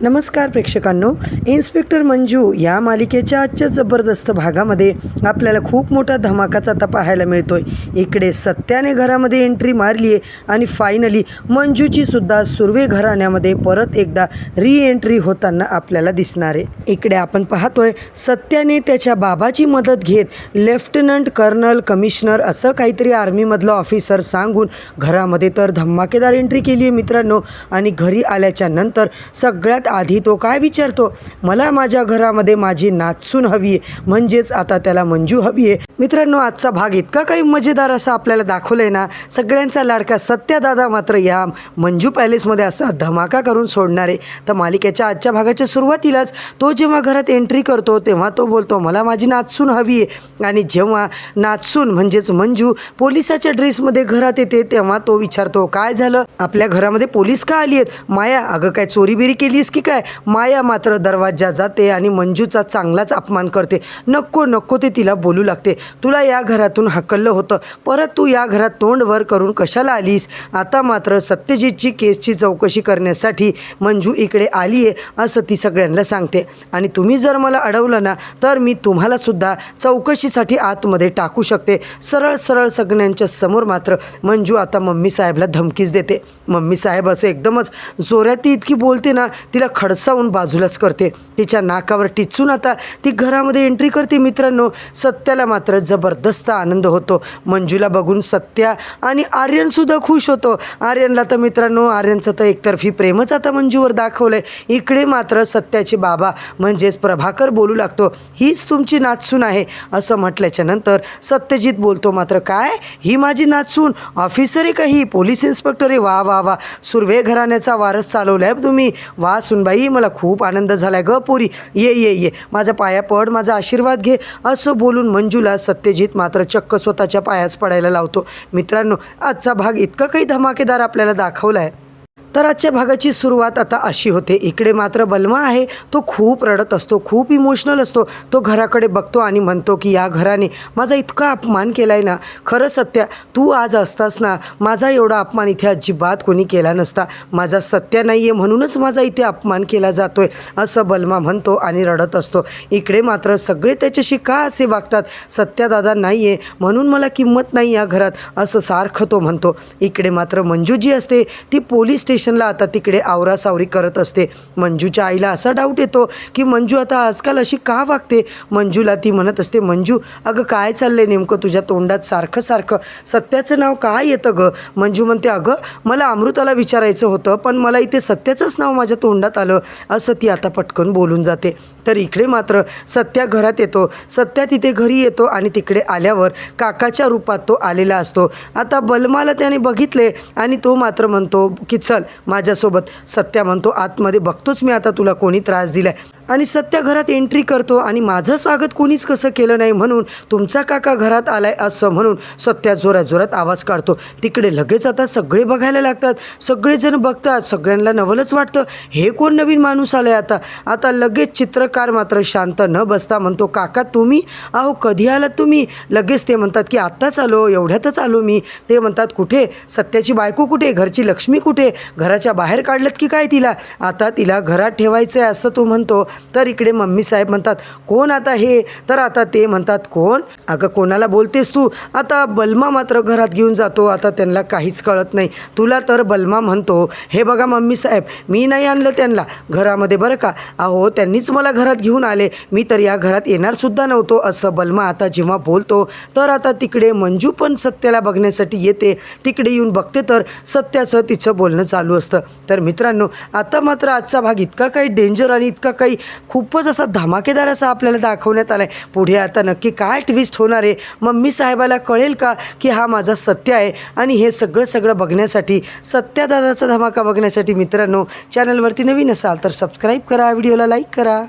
नमस्कार प्रेक्षकांनो, इन्स्पेक्टर मंजू या मालिकेच्या आजच्या जबरदस्त भागामध्ये आपल्याला खूप मोठा धमाकाच आता पाहायला मिळतोय। इकडे सत्याने घरामध्ये एंट्री मारली आहे आणि फायनली मंजूची सुद्धा सुर्वे घराण्यामध्ये परत एकदा री एंट्री होताना आपल्याला दिसणार आहे। इकडे आपण पाहतोय सत्याने त्याच्या बाबाची मदत घेत लेफ्टनंट कर्नल कमिशनर असं काहीतरी आर्मीमधलं ऑफिसर सांगून घरामध्ये तर धमाकेदार एंट्री केली आहे मित्रांनो। आणि घरी आल्याच्या नंतर सगळ्यात आधी तो काय विचारतो, मला माझ्या घरामध्ये माझी नाचसून हवी आहे, म्हणजेच आता त्याला मंजू हवी आहे। मित्रांनो, आजचा भाग इतका काही मजेदार असा आपल्याला दाखवलाय ना, सगळ्यांचा लाडका सत्यादादा मात्र या मंजू पॅलेसमध्ये असा धमाका करून सोडणार आहे। तर मालिकेच्या आजच्या भागाच्या सुरुवातीलाच तो जेव्हा घरात एंट्री करतो तेव्हा तो बोलतो, मला माझी नाचसून हवी आहे। आणि जेव्हा नाचसून म्हणजेच मंजू पोलिसाच्या ड्रेसमध्ये घरात येते तेव्हा तो विचारतो, काय झालं, आपल्या घरामध्ये पोलीस का आली आहेत? माया, अगं काय चोरी बिरी केलीस की काय? माया मात्र दरवाजा जाते आणि मंजूचा चांगलाच अपमान करते। नको नको ते तिला बोलू लागते, तुला या घरातून हकललं होतं, परत तू या घरात तोंड वर करून कशाला आलीस? आता मात्र सत्यजितची केसची चौकशी करण्यासाठी मंजू इकडे आली आहे असं ती सगळ्यांना सांगते। आणि तुम्ही जर मला अडवलं ना तर मी तुम्हाला सुद्धा चौकशीसाठी आतमध्ये टाकू शकते। सरळ सरळ सगळ्यांच्या समोर मात्र मंजू आता मम्मी साहेबला धमकीच देते। मम्मी साहेब असं एकदमच जोरात ती इतकी बोलते ना, तिला खडसावून बाजूलाच करते। तिच्या नाकावर टिचून आता ती घरामध्ये एंट्री करते। मित्रांनो, सत्याला मात्र जबरदस्त आनंद होतो। मंजूला बघून सत्या आणि आर्यनसुद्धा खुश होतो। आर्यनला तर मित्रांनो, आर्यनचं तर एकतर्फी प्रेमच आता मंजूवर दाखवलं आहे। इकडे मात्र सत्याचे बाबा म्हणजेच प्रभाकर बोलू लागतो, हीच तुमची नाचसून आहे असं म्हटल्याच्या नंतर सत्यजित बोलतो मात्र, काय ही माझी नाचसून? ऑफिसर आहे का ही? पोलीस इन्स्पेक्टर आहे? वा वा वा, सुर्वे घराण्याचा वारस चालवलाय तुम्ही, वा सुनबाई, मला खूप आनंद झालाय ग पोरी, ये ये ये, माझ्या पाया पड, माझा आशीर्वाद घे असं बोलून मंजूला सत्यजित मात्र चक्क स्वतःच्या पायाच पडायला लावतो। मित्रांनो, आजचा भाग इतका काही धमाकेदार आपल्याला दाखवला आहे। तर आजच्या भागाची सुरुवात आता अशी होते। इकडे मात्र बलमा आहे, तो खूप रडत असतो, खूप इमोशनल असतो। तो घराकडे बघतो आणि म्हणतो की या घराने माझा इतका अपमान केला आहे ना, खरं सत्या तू आज असतास ना, माझा एवढा अपमान इथे अजिबात कोणी केला नसता। माझा सत्या नाही आहे म्हणूनच माझा इथे अपमान केला जातो आहे असं बलमा म्हणतो आणि रडत असतो। इकडे मात्र सगळे त्याच्याशी का असे वागतात, सत्यादादा नाही आहे म्हणून मला किंमत नाही या घरात असं सारखं तो म्हणतो। इकडे मात्र मंजू जी असते ती पोलीस स्टेशनला आता तिकडे आवरासावरी करत असते। मंजूच्या आईला असा डाऊट येतो की मंजू आता आजकाल अशी का वागते। मंजूला ती म्हणत असते, मंजू अगं काय चाललंय नेमकं तुझ्या तोंडात, सारखं सारखं सत्याचं नाव काय येतं ग? मंजू म्हणते, अगं मला अमृताला विचारायचं होतं पण मला इथे सत्याचंच नाव माझ्या तोंडात आलं असं ती आता पटकन बोलून जाते। तर इकडे मात्र सत्या घरात येतो। सत्या तिथे घरी येतो आणि तिकडे आल्यावर काकाच्या रूपात तो आलेला असतो। आता बलमाला त्याने बघितले आणि तो मात्र म्हणतो की चल माझ्यासोबत। सत्या म्हणतो, आतमध्ये बघतोच मी आता तुला कोणी त्रास दिलाय। आणि सत्या घरात एंट्री करतो आणि माझं स्वागत कोणीच कसं केलं नाही म्हणून तुमचा काका घरात आलाय असं म्हणून सत्या जोरात जोरात आवाज काढतो। तिकडे लगेच आता सगळे बघायला लागतात, सगळेजण बघतात, सगळ्यांना नवलच वाटतं, हे कोण नवीन माणूस आलाय आता। आता लगेच चित्रकार मात्र शांत न बसता म्हणतो, काका तुम्ही? अहो कधी आलात तुम्ही? लगेच ते म्हणतात की आत्ताच आलो, एवढ्यातच आलो मी। ते म्हणतात, कुठे सत्याची बायको, कुठे घरची लक्ष्मी, कुठे घराच्या बाहेर काढलत की काय तिला? आता तिला घरात ठेवायचं आहे असं तो म्हणतो। तर इकडे मम्मी साहेब म्हणतात, कोण आता हे? तर आता ते म्हणतात, कोण? अगं कोणाला बोलतेस तू? आता बलमा मात्र घरात घेऊन जातो। आता त्यांना काहीच कळत नाही। तुला तर बलमा म्हणतो, हे बघा मम्मी साहेब, मी नाही आणलं त्यांना घरामध्ये बरं का, अहो त्यांनीच मला घरात घेऊन आले, मी तर या घरात येणार सुद्धा नव्हतो असं बलमा आता जेव्हा बोलतो। तर आता तिकडे मंजू पण सत्याला बघण्यासाठी येते। तिकडे येऊन बघते तर सत्याचं तिचं बोलणं चालू असतं। तर मित्रांनो, आता मात्र आजचा भाग इतका काही डेंजर आणि इतका काही खूपच असा धमाकेदार असा आपल्याला दाखवण्यात आला आहे। पुढे आता नक्की काय ट्विस्ट होणार आहे, मम्मी साहेबाला कळेल का की हा माझा सत्य आहे? आणि हे सगळं बघण्यासाठी, सत्यादादाचा धमाका बघण्यासाठी मित्रांनो, चॅनलवरती नवीन असाल तर सबस्क्राईब करा, व्हिडिओला लाईक करा।